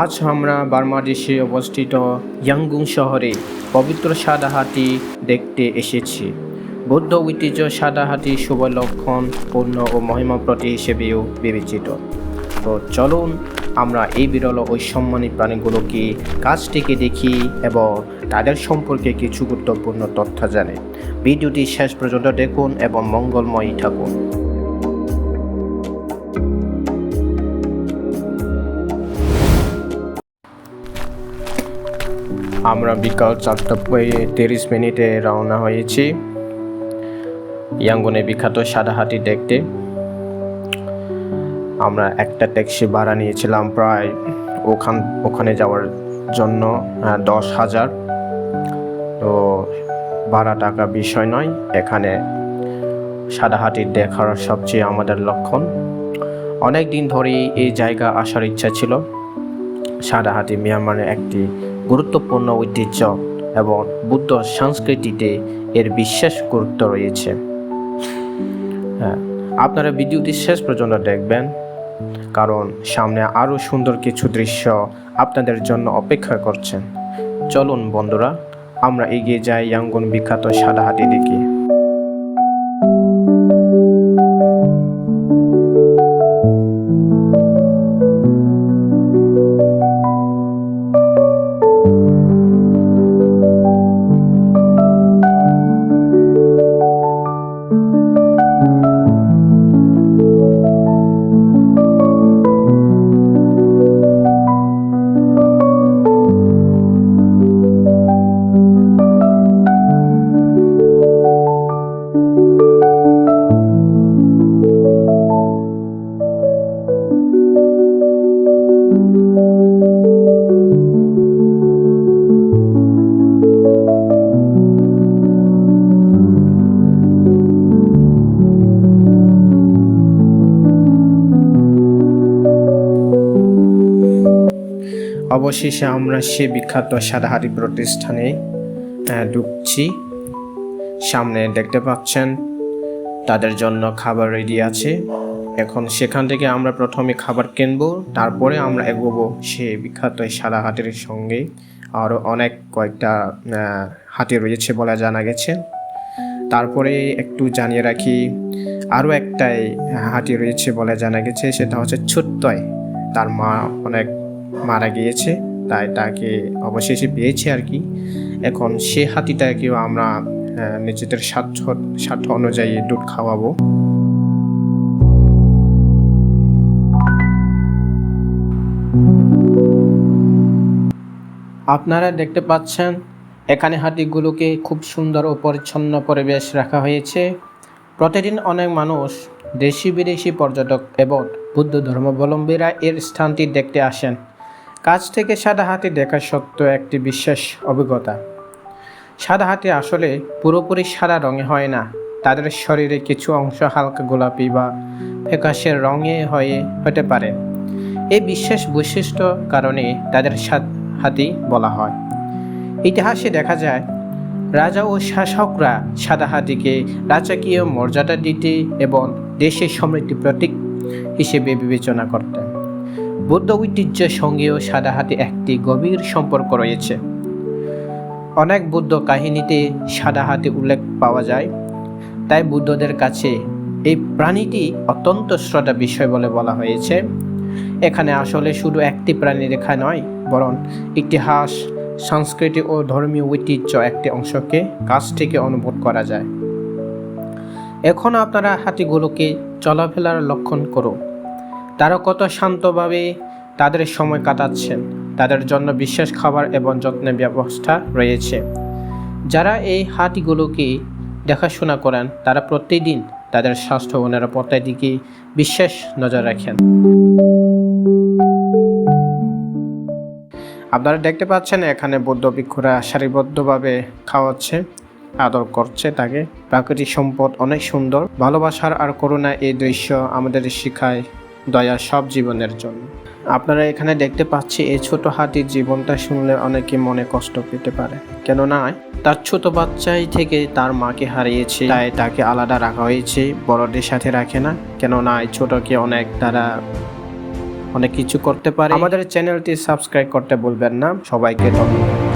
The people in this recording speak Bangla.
আজ আমরা বাংলাদেশে অবস্থিত ইয়াঙ্গুন শহরে পবিত্র সাদা হাতি দেখতে এসেছি। বৌদ্ধ ঐতিহ্য সাদা হাতি শুভ লক্ষণ, পূর্ণ ও মহিমাপ্রতি হিসেবেও বিবেচিত। তো চলুন আমরা এই বিরল ও সম্মানী প্রাণীগুলোকে কাছ থেকে দেখি এবং তাদের সম্পর্কে কিছু গুরুত্বপূর্ণ তথ্য জানি। ভিডিওটি শেষ পর্যন্ত দেখুন এবং মঙ্গলময় থাকুন। আমরা বিকাল 4:30 রওনা হয়েছি ইয়াঙ্গুনে বিখ্যাত সাদা হাতি দেখতে। আমরা একটা ট্যাক্সি ভাড়া নিয়েছিলাম প্রায় ওখানে যাওয়ার জন্য 10,000। তো ভাড়া টাকা বিষয় নয়, এখানে সাদা হাতি দেখার সবচেয়ে আমাদের লক্ষণ। অনেক দিন ধরেই এই জায়গা আসার ইচ্ছা ছিল। সাদা হাতি মিয়ানমারের একটি গুরুত্বপূর্ণ ঐতিহ্য এবং বুদ্ধ সংস্কৃতিতে এর বিশেষ গুরুত্ব রয়েছে। আপনারা ভিডিওটি শেষ পর্যন্ত দেখবেন, কারণ সামনে আরও সুন্দর কিছু দৃশ্য আপনাদের জন্য অপেক্ষা করছেন। চলুন বন্ধুরা, আমরা এগিয়ে যাই ইয়াঙ্গুন বিখ্যাত সাদা হাতি দেখি। অবশেষে আমরা সে বিখ্যাত সাদা হাতি প্রতিষ্ঠানে ঢুকছি। সামনে দেখতে পাচ্ছেন তাদের জন্য খাবার রেডি আছে। এখন সেখান থেকে আমরা প্রথমে খাবার কিনবো, তারপরে আমরা এগোবো সে বিখ্যাত সাদা হাতির সঙ্গে। আরও কয়েকটা হাতি রয়েছে বলে জানা গেছে। তারপরে একটু জানিয়ে রাখি, আরও একটাই হাতি রয়েছে বলে জানা গেছে, সেটা হচ্ছে ছোট্টয়। তার মা অনেক মারা গিয়েছে, তাই তাকে অবশেষে পেয়েছে আর কি। এখন সে হাতিটাকেও আমরা নিজেদের স্বার্থ অনুযায়ী দুধ খাওয়াবো। আপনারা দেখতে পাচ্ছেন এখানে হাতিগুলোকে খুব সুন্দর ও পরিচ্ছন্ন পরিবেশ রাখা হয়েছে। প্রতিদিন অনেক মানুষ, দেশি বিদেশি পর্যটক এবং বুদ্ধ ধর্মাবলম্বীরা এর স্থানটি দেখতে আসেন। কাছ থেকে সাদা হাতি দেখা সত্ত্বেও একটি বিশেষ অভিজ্ঞতা। সাদা হাতি আসলে পুরোপুরি সাদা রঙে হয় না, তাদের শরীরে কিছু অংশ হালকা গোলাপি বা ফ্যাকাশে রঙে হতে পারে। এই বিশেষ বৈশিষ্ট্য কারণে তাদের হাতি বলা হয়। ইতিহাসে দেখা যায় রাজা ও শাসকরা সাদা হাতিকে রাজকীয় মর্যাদা দিতে এবং দেশের সমৃদ্ধির প্রতীক হিসেবে বিবেচনা করতেন। বৌদ্ধ ঐতিহ্যের সঙ্গেও সাদা হাতি একটি গভীর সম্পর্ক রয়েছে। অনেক বৌদ্ধ কাহিনীতে সাদা হাতি উল্লেখ পাওয়া যায়, তাই বুদ্ধদের কাছে এই প্রাণীটি অত্যন্ত শ্রদ্ধা বিষয় বলে বলা হয়েছে। এখানে আসলে শুধু একটি প্রাণী দেখা নয়, বরং ইতিহাস, সংস্কৃতি ও ধর্মীয় ঐতিহ্য একটি অংশকে কাছ থেকে অনুভব করা যায়। এখন আপনারা হাতিগুলোকে চলাফেরার লক্ষণ করুন। তারা কত শান্তভাবে তাদের সময় কাটাচ্ছেন। তাদের জন্য বিশেষ খাবার এবং যত্নের ব্যবস্থা রয়েছে। যারা এই হাতিগুলোকে দেখাশোনা করেন তারা প্রতিদিন তাদের স্বাস্থ্য ও নিরাপত্তার দিকে বিশেষ নজর রাখেন। আপনারা দেখতে পাচ্ছেন এখানে বৌদ্ধ ভিক্ষুরা সারিবদ্ধভাবে খাওয়াচ্ছে, আদর করছে তাকে। প্রাকৃতিক সম্পদ অনেক সুন্দর। ভালোবাসার আর করুণা এই দৃশ্য আমাদের শিখায় দয়া সব জীবনের জন্য। আপনারা এখানে দেখতে পাচ্ছি এই ছোট হাতির জীবনটা শুনলে অনেকে মনে কষ্ট পেতে পারে, কেননা তার ছোট বাচ্চাই থেকে তার মাকে হারিয়েছে, তাই তাকে আলাদা রাখা হয়েছে, বড়দের সাথে রাখে না। কেননা ছোটকে অনেক তারা অনেক কিছু করতে পারি। আমাদের চ্যানেলটি সাবস্ক্রাইব করতে ভুলবেন না। সবাইকে ধন্যবাদ।